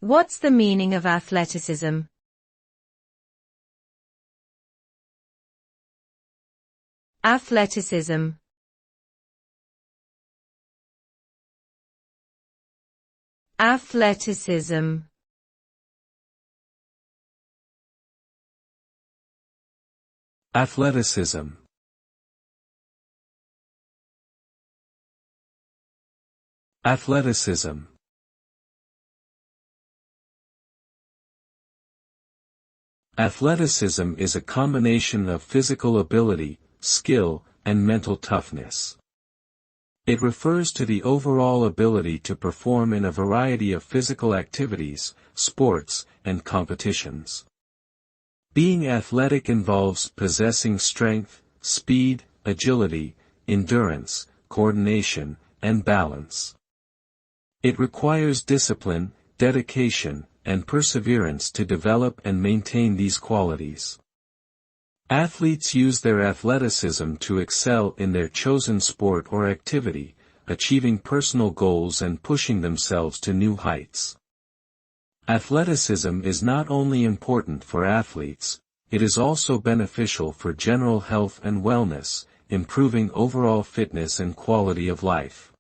What's the meaning of athleticism? Athleticism. Athleticism. Athleticism. Athleticism. Athleticism is a combination of physical ability, skill, and mental toughness. It refers to the overall ability to perform in a variety of physical activities, sports, and competitions. Being athletic involves possessing strength, speed, agility, endurance, coordination, and balance. It requires discipline, dedication, and perseverance to develop and maintain these qualities. Athletes use their athleticism to excel in their chosen sport or activity, achieving personal goals and pushing themselves to new heights. Athleticism is not only important for athletes, it is also beneficial for general health and wellness, improving overall fitness and quality of life.